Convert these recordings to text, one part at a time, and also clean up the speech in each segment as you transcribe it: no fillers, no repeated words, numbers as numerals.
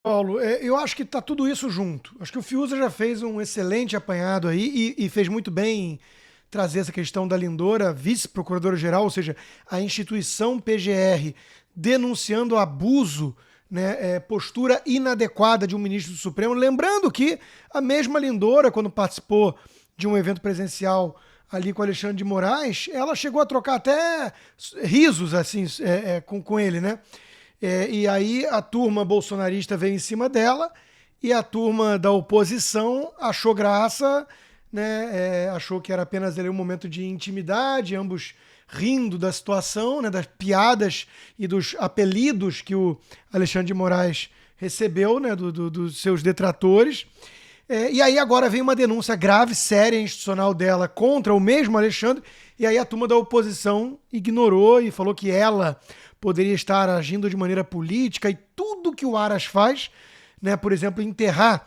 Paulo, eu acho que está tudo isso junto. Acho que o Fiuza já fez um excelente apanhado aí e fez muito bem em trazer essa questão da Lindora, vice-procuradora-geral, ou seja, a instituição PGR denunciando abuso, né, postura inadequada de um ministro do Supremo. Lembrando que a mesma Lindora, quando participou de um evento presencial ali com Alexandre de Moraes, ela chegou a trocar até risos assim com ele, né? E aí a turma bolsonarista veio em cima dela e a turma da oposição achou graça, né? Achou que era apenas ali um momento de intimidade, ambos rindo da situação, né? Das piadas e dos apelidos que o Alexandre de Moraes recebeu, né? Dos seus detratores. E aí agora vem uma denúncia grave, séria, institucional dela contra o mesmo Alexandre, e aí a turma da oposição ignorou e falou que ela poderia estar agindo de maneira política e tudo que o Aras faz, né, por exemplo, enterrar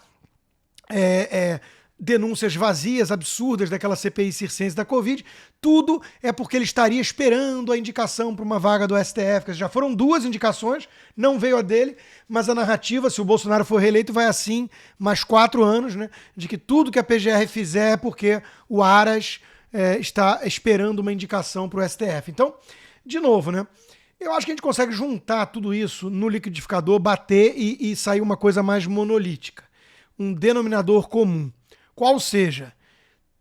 é, é, denúncias vazias, absurdas daquela CPI circense da Covid, tudo é porque ele estaria esperando a indicação para uma vaga do STF. Já foram duas indicações, não veio a dele, mas a narrativa, se o Bolsonaro for reeleito, vai assim mais 4 anos, né? De que tudo que a PGR fizer é porque o Aras está esperando uma indicação para o STF. Então, de novo, né? Eu acho que a gente consegue juntar tudo isso no liquidificador, bater e sair uma coisa mais monolítica. Um denominador comum. Qual seja,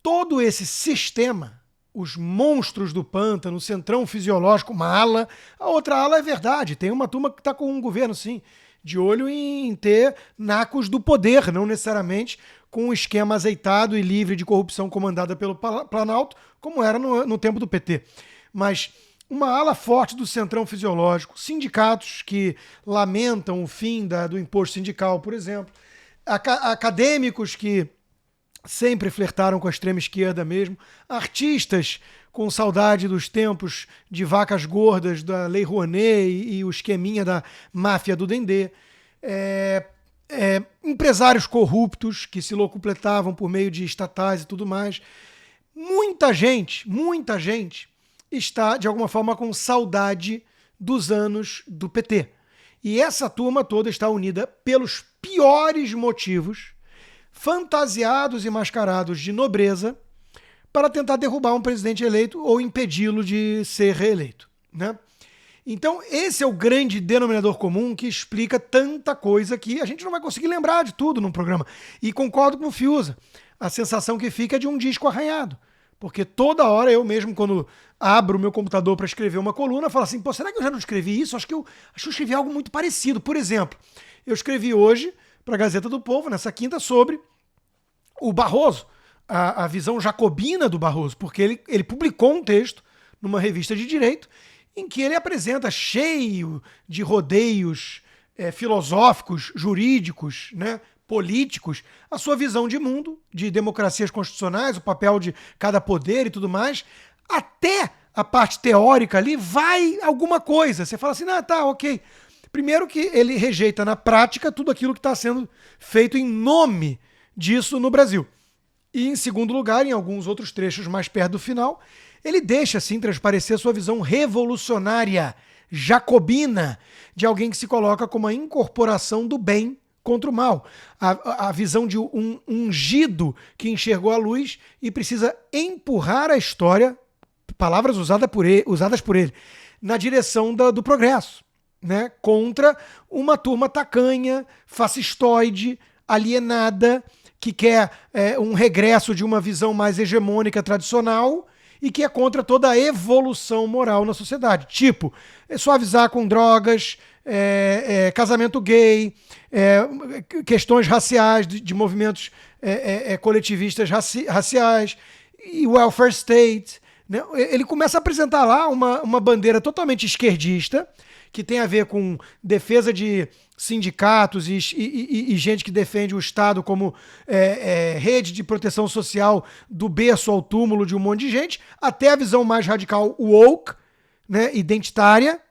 todo esse sistema, os monstros do pântano, o centrão fisiológico, uma ala, a outra ala é verdade, tem uma turma que está com um governo, sim, de olho em ter nacos do poder, não necessariamente com um esquema azeitado e livre de corrupção comandada pelo Planalto, como era no tempo do PT. Mas uma ala forte do centrão fisiológico, sindicatos que lamentam o fim do imposto sindical, por exemplo, acadêmicos que sempre flertaram com a extrema esquerda mesmo, artistas com saudade dos tempos de vacas gordas da Lei Rouanet e o esqueminha da máfia do Dendê, empresários corruptos que se locupletavam por meio de estatais e tudo mais. Muita gente está, de alguma forma, com saudade dos anos do PT. E essa turma toda está unida pelos piores motivos, fantasiados e mascarados de nobreza, para tentar derrubar um presidente eleito ou impedi-lo de ser reeleito, né? Então, esse é o grande denominador comum que explica tanta coisa que a gente não vai conseguir lembrar de tudo num programa. E concordo com o Fiuza. A sensação que fica é de um disco arranhado. Porque toda hora eu mesmo, quando abro o meu computador para escrever uma coluna, falo assim, pô, será que eu já não escrevi isso? Acho que eu escrevi algo muito parecido. Por exemplo, eu escrevi hoje para a Gazeta do Povo, nessa quinta, sobre o Barroso, a visão jacobina do Barroso, porque ele publicou um texto numa revista de direito em que ele apresenta, cheio de rodeios filosóficos, jurídicos, né, políticos, a sua visão de mundo, de democracias constitucionais, o papel de cada poder e tudo mais, até a parte teórica ali vai alguma coisa. Você fala assim, ah, tá, ok. Primeiro que ele rejeita na prática tudo aquilo que está sendo feito em nome disso no Brasil. E em segundo lugar, em alguns outros trechos mais perto do final, ele deixa assim transparecer a sua visão revolucionária, jacobina, de alguém que se coloca como a incorporação do bem contra o mal. A visão de um ungido que enxergou a luz e precisa empurrar a história, palavras usadas por ele, na direção do progresso, né? Contra uma turma tacanha, fascistoide, alienada, que quer um regresso de uma visão mais hegemônica tradicional e que é contra toda a evolução moral na sociedade. Tipo, suavizar com drogas, casamento gay, questões raciais, de movimentos coletivistas raciais, e welfare state. Né? Ele começa a apresentar lá uma bandeira totalmente esquerdista, que tem a ver com defesa de sindicatos e gente que defende o Estado como rede de proteção social do berço ao túmulo de um monte de gente, até a visão mais radical woke, né, identitária.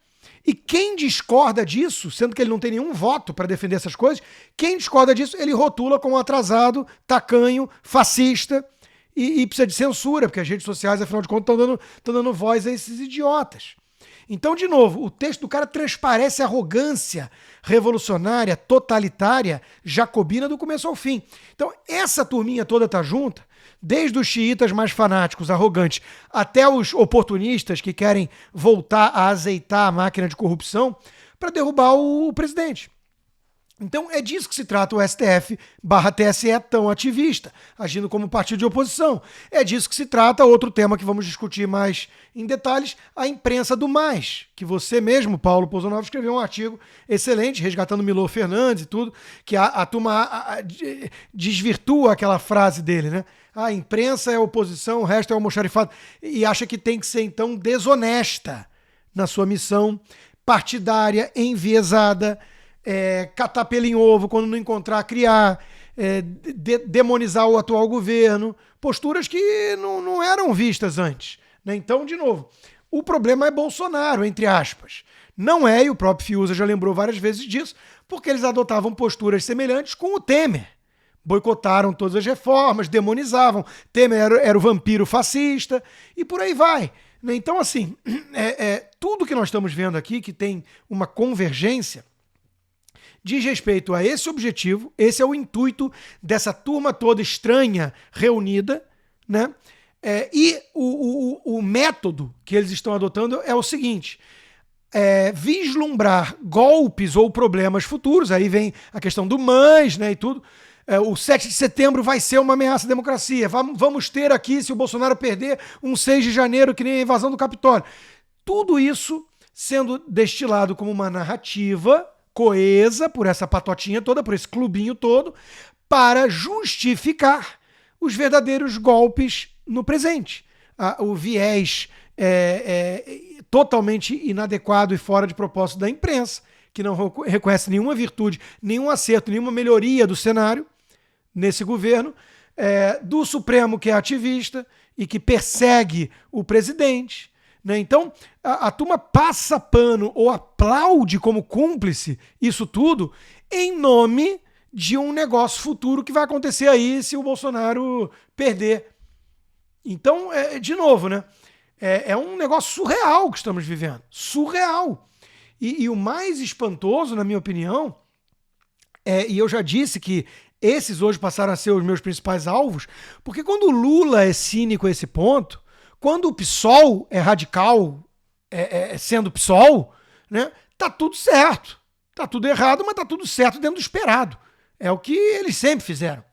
E quem discorda disso, sendo que ele não tem nenhum voto para defender essas coisas, quem discorda disso, ele rotula como atrasado, tacanho, fascista e precisa de censura, porque as redes sociais, afinal de contas, estão dando voz a esses idiotas. Então, de novo, o texto do cara transparece a arrogância revolucionária, totalitária, jacobina do começo ao fim. Então, essa turminha toda tá junta, desde os xiitas mais fanáticos, arrogantes, até os oportunistas que querem voltar a azeitar a máquina de corrupção para derrubar o presidente. Então é disso que se trata o STF/TSE tão ativista, agindo como partido de oposição. É disso que se trata outro tema que vamos discutir mais em detalhes, a imprensa do mais, que você mesmo, Paulo Pozzonov, escreveu um artigo excelente, resgatando Milor Fernandes e tudo, que a turma desvirtua aquela frase dele, né? A imprensa é oposição, o resto é almoxarifado, e acha que tem que ser, então, desonesta na sua missão partidária, enviesada, catar pelo em ovo, quando não encontrar, criar, demonizar o atual governo, posturas que não eram vistas antes, né? Então, de novo, o problema é Bolsonaro, entre aspas. Não é, e o próprio Fiuza já lembrou várias vezes disso, porque eles adotavam posturas semelhantes com o Temer. Boicotaram todas as reformas, demonizavam, Temer era o vampiro fascista, e por aí vai. Então, assim, tudo que nós estamos vendo aqui, que tem uma convergência, diz respeito a esse objetivo, esse é o intuito dessa turma toda estranha reunida, né? E o método que eles estão adotando é o seguinte: vislumbrar golpes ou problemas futuros, aí vem a questão do MANS, né, e tudo. O 7 de setembro vai ser uma ameaça à democracia. Vamos ter aqui, se o Bolsonaro perder, um 6 de janeiro que nem a invasão do Capitólio. Tudo isso sendo destilado como uma narrativa coesa por essa patotinha toda, por esse clubinho todo, para justificar os verdadeiros golpes no presente. O viés totalmente inadequado e fora de propósito da imprensa, que não reconhece nenhuma virtude, nenhum acerto, nenhuma melhoria do cenário nesse governo, do Supremo, que é ativista e que persegue o presidente, né? Então, a turma passa pano ou aplaude como cúmplice isso tudo em nome de um negócio futuro que vai acontecer aí se o Bolsonaro perder. Então, de novo, né? É um negócio surreal que estamos vivendo. Surreal. E o mais espantoso, na minha opinião, e eu já disse que esses hoje passaram a ser os meus principais alvos, porque quando o Lula é cínico a esse ponto, quando o PSOL é radical, sendo PSOL, né, tá tudo certo. Tá tudo errado, mas tá tudo certo dentro do esperado. É o que eles sempre fizeram.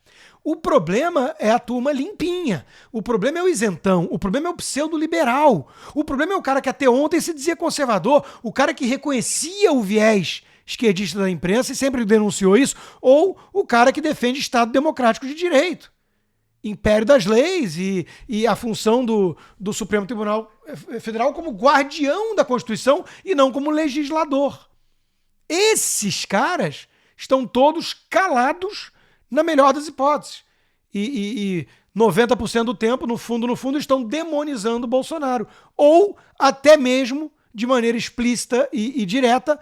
O problema é a turma limpinha. O problema é o isentão. O problema é o pseudo-liberal. O problema é o cara que até ontem se dizia conservador, o cara que reconhecia o viés esquerdista da imprensa e sempre denunciou isso, ou o cara que defende Estado democrático de direito. Império das leis e a função do Supremo Tribunal Federal como guardião da Constituição e não como legislador. Esses caras estão todos calados na melhor das hipóteses. E 90% do tempo, no fundo, estão demonizando o Bolsonaro. Ou até mesmo, de maneira explícita e direta,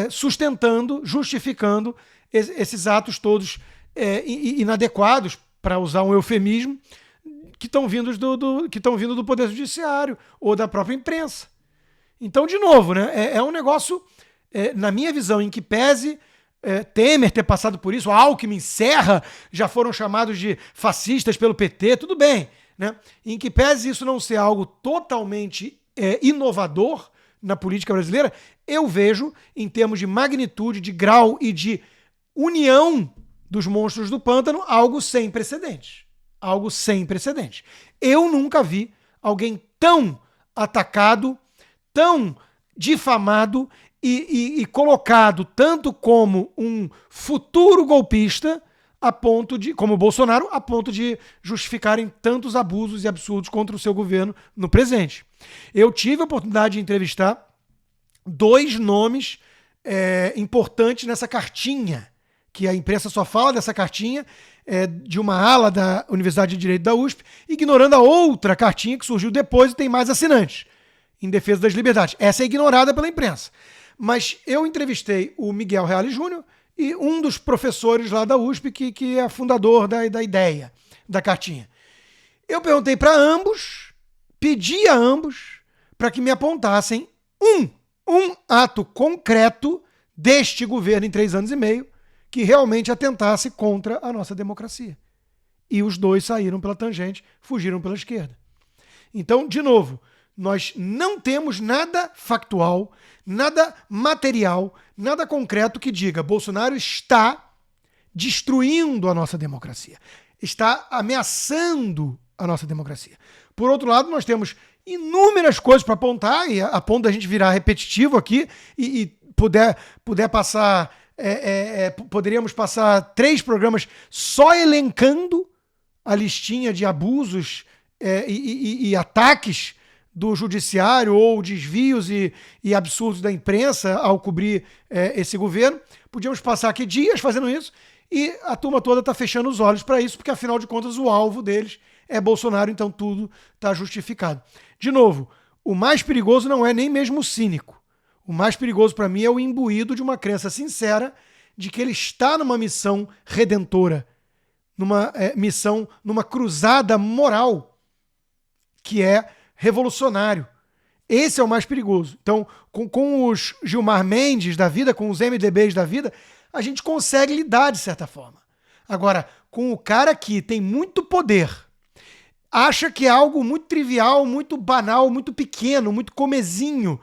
sustentando, justificando esses atos todos inadequados, para usar um eufemismo, que estão vindo do Poder Judiciário ou da própria imprensa. Então, de novo, né, é um negócio, na minha visão, em que pese Temer ter passado por isso, Alckmin, Serra já foram chamados de fascistas pelo PT, tudo bem, né? Em que pese isso não ser algo totalmente inovador na política brasileira, eu vejo, em termos de magnitude, de grau e de união dos monstros do pântano, algo sem precedentes. Algo sem precedentes. Eu nunca vi alguém tão atacado, tão difamado e colocado tanto como um futuro golpista, a ponto de, como o Bolsonaro, a ponto de justificarem tantos abusos e absurdos contra o seu governo no presente. Eu tive a oportunidade de entrevistar 2 nomes importantes nessa cartinha, que a imprensa só fala dessa cartinha, de uma ala da Universidade de Direito da USP, ignorando a outra cartinha que surgiu depois e tem mais assinantes, em defesa das liberdades. Essa é ignorada pela imprensa. Mas eu entrevistei o Miguel Reale Júnior e um dos professores lá da USP, que é fundador da ideia da cartinha. Eu perguntei para ambos, pedi a ambos, para que me apontassem um ato concreto deste governo em 3 anos e meio que realmente atentasse contra a nossa democracia. E os dois saíram pela tangente, fugiram pela esquerda. Então, de novo, nós não temos nada factual, nada material, nada concreto que diga Bolsonaro está destruindo a nossa democracia, está ameaçando a nossa democracia. Por outro lado, nós temos inúmeras coisas para apontar, e a ponto da gente virar repetitivo aqui e puder passar, poderíamos passar 3 programas só elencando a listinha de abusos e ataques do judiciário ou desvios e absurdos da imprensa ao cobrir esse governo. Podíamos passar aqui dias fazendo isso e a turma toda está fechando os olhos para isso, porque afinal de contas o alvo deles é Bolsonaro, então tudo está justificado. De novo, o mais perigoso não é nem mesmo o cínico. O mais perigoso para mim é o imbuído de uma crença sincera de que ele está numa missão redentora, numa missão, numa cruzada moral que é revolucionário. Esse é o mais perigoso. Então, com os Gilmar Mendes da vida, com os MDBs da vida, a gente consegue lidar de certa forma. Agora, com o cara que tem muito poder, acha que é algo muito trivial, muito banal, muito pequeno, muito comezinho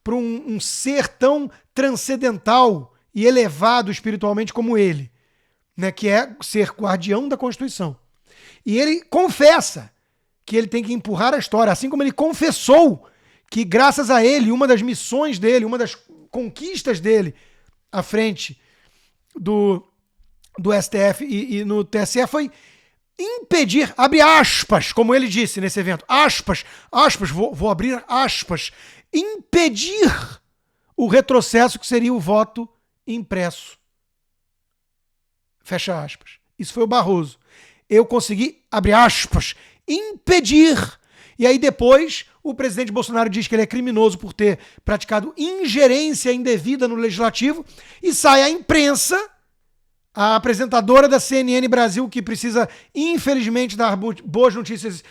para um ser tão transcendental e elevado espiritualmente como ele, né, que é ser guardião da Constituição. E ele confessa que ele tem que empurrar a história, assim como ele confessou que graças a ele, uma das missões dele, uma das conquistas dele à frente do STF e no TSE foi impedir, abre aspas, como ele disse nesse evento, aspas, vou abrir aspas, impedir o retrocesso que seria o voto impresso. Fecha aspas. Isso foi o Barroso. Eu consegui, abre aspas, impedir. E aí depois o presidente Bolsonaro diz que ele é criminoso por ter praticado ingerência indevida no legislativo e sai à imprensa, a apresentadora da CNN Brasil, que precisa infelizmente dar boas notícias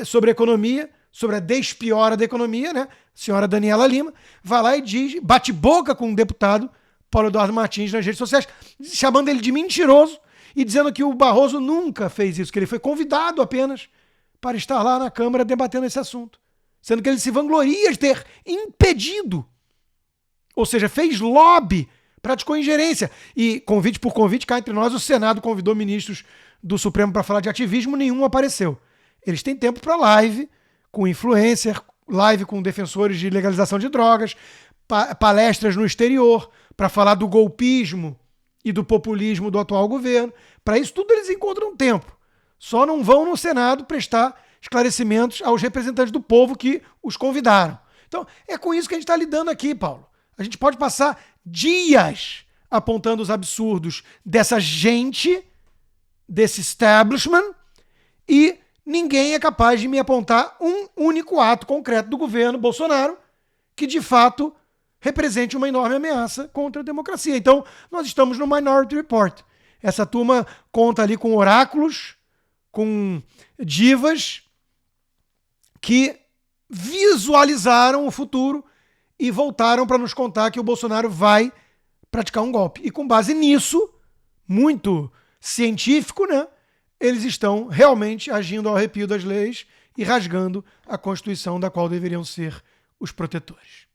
sobre a economia, sobre a despiora da economia, né? Senhora Daniela Lima, vai lá e diz, bate boca com um deputado, Paulo Eduardo Martins, nas redes sociais, chamando ele de mentiroso e dizendo que o Barroso nunca fez isso, que ele foi convidado apenas para estar lá na Câmara debatendo esse assunto. Sendo que ele se vangloria de ter impedido, ou seja, fez lobby, praticou ingerência. E convite por convite, cá entre nós, o Senado convidou ministros do Supremo para falar de ativismo, nenhum apareceu. Eles têm tempo para live com influencer, live com defensores de legalização de drogas, palestras no exterior para falar do golpismo e do populismo do atual governo. Para isso tudo eles encontram tempo. Só não vão no Senado prestar esclarecimentos aos representantes do povo que os convidaram. Então, é com isso que a gente está lidando aqui, Paulo. A gente pode passar dias apontando os absurdos dessa gente, desse establishment, e ninguém é capaz de me apontar um único ato concreto do governo Bolsonaro que, de fato, represente uma enorme ameaça contra a democracia. Então, nós estamos no Minority Report. Essa turma conta ali com oráculos, com divas que visualizaram o futuro e voltaram para nos contar que o Bolsonaro vai praticar um golpe. E com base nisso, muito científico, né, eles estão realmente agindo ao arrepio das leis e rasgando a Constituição da qual deveriam ser os protetores.